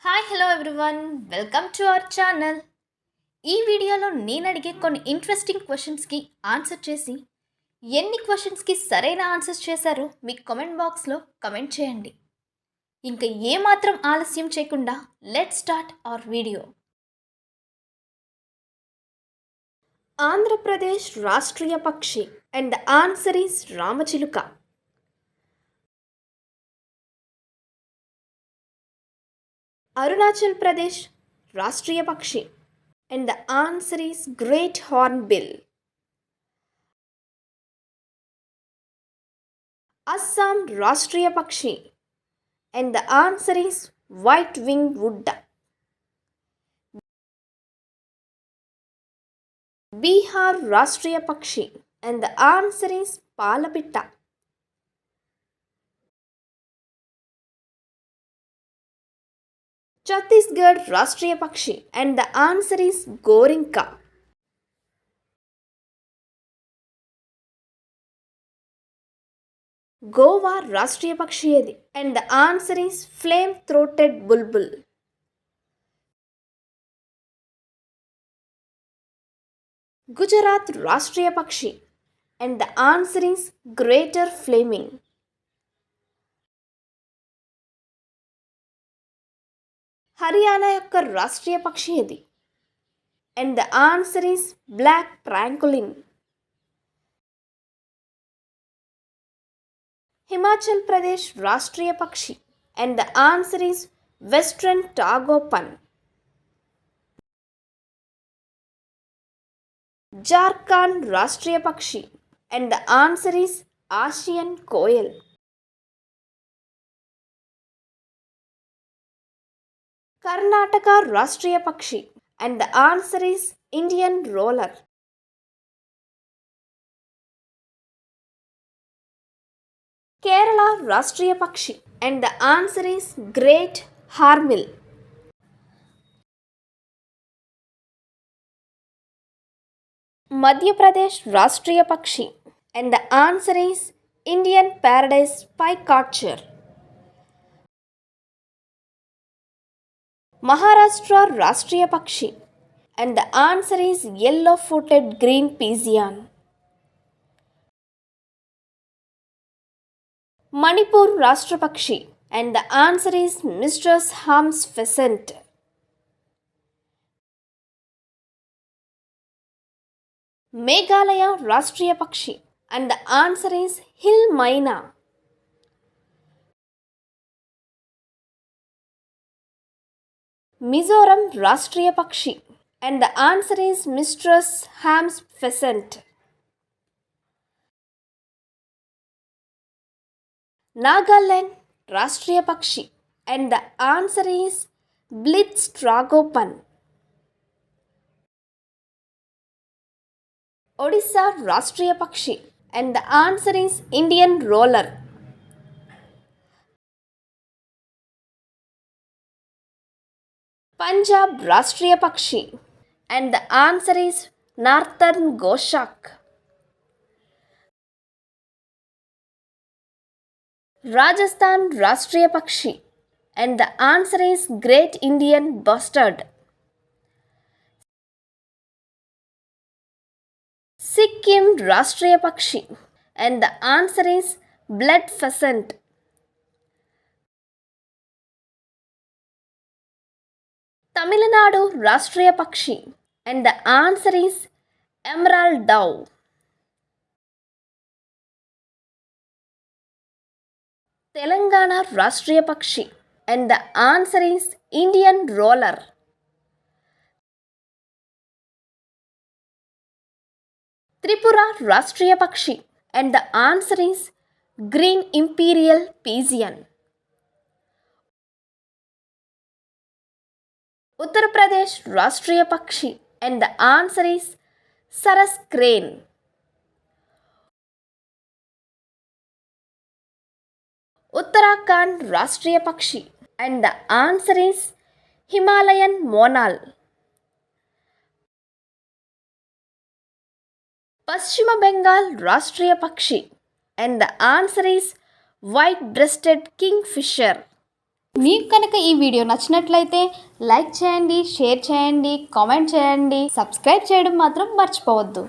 Hi hello everyone, welcome to our channel. ఈ వీడియోలో నేను అడిగే కొన్ని ఇంట్రెస్టింగ్ క్వశ్చన్స్కి ఆన్సర్ చేసి ఎన్ని క్వశ్చన్స్కి సరైన ఆన్సర్స్ చేశారో మీ కామెంట్ బాక్స్లో కమెంట్ చేయండి. ఇంకా ఏమాత్రం ఆలస్యం చేయకుండా let's start our video. Andhra Pradesh రాష్ట్రీయ పక్షి అండ్ ద ఆన్సర్ ఈస్ రామచిలుక. అరుణాచల్ ప్రదేశ్ రాష్ట్రీయ పక్షి and the answer is great hornbill. Assam రాష్ట్రీయ పక్షి and the answer is white wing wood. Bihar రాష్ట్రీయ పక్షి అండ్ ద ఆన్సర్ ఈస్ పాలపిట్ట. ఛత్తీస్గఢ్ రాష్ట్రీయ పక్షి అండ్ ద ఆన్సర్ ఈస్ గోరింకా. గోవా రాష్ట్రీయ పక్షి ఏది and the answer is flame throated bulbul. Gujarat రాష్ట్రీయ పక్షి and the answer is greater flamingo. Haryana యొక్క రాష్ట్రీయ పక్షి ఏది and the answer is black francolin. Himachal Pradesh రాష్ట్రీయ పక్షి and the answer is western tragopan. Jharkhand రాష్ట్రీయ పక్షి and the answer is Asian koel. Karnataka రాష్ట్రీయ పక్షి and the answer is Indian roller. Kerala రాష్ట్రీయ పక్షి and the answer is great hornbill. Madhya Pradesh రాష్ట్రీయ పక్షి and the answer is Indian paradise flycatcher. Maharashtra రాష్ట్రీయ పక్షి and the answer is yellow footed green pigeon. Manipur రాష్ట్ర పక్షి and the answer is Mrs Hume's pheasant. Meghalaya రాష్ట్రీయ పక్షి and the answer is hill myna. Mizoram రాష్ట్రీయ పక్షి and the answer is Mrs Hume's pheasant. Nagaland రాష్ట్రీయ పక్షి and the answer is Blyth's tragopan. Odisha రాష్ట్రీయ పక్షి and the answer is Indian roller. Punjab రాష్ట్రీయ పక్షి and the answer is northern goshawk. Rajasthan రాష్ట్రీయ పక్షి and the answer is great Indian bustard. Sikkim రాష్ట్రీయ పక్షి and the answer is blood pheasant. Tamil Nadu రాష్ట్రీయ పక్షి and the answer is emerald dove. Telangana రాష్ట్రీయ పక్షి and the answer is Indian roller. Tripura రాష్ట్రీయ పక్షి and the answer is green imperial pigeon. Uttar Pradesh రాష్ట్రీయ పక్షి and the answer is sarus crane. Uttarakhand రాష్ట్రీయ పక్షి and the answer is Himalayan monal. పశ్చిమ బెంగాల్ రాష్ట్రీయ పక్షి and the answer is white breasted kingfisher. మీకు కనుక ఈ వీడియో నచ్చినట్లయితే లైక్ చేయండి, షేర్ చేయండి, కామెంట్ చేయండి, సబ్స్క్రైబ్ చేయడం మాత్రం మర్చిపోవద్దు.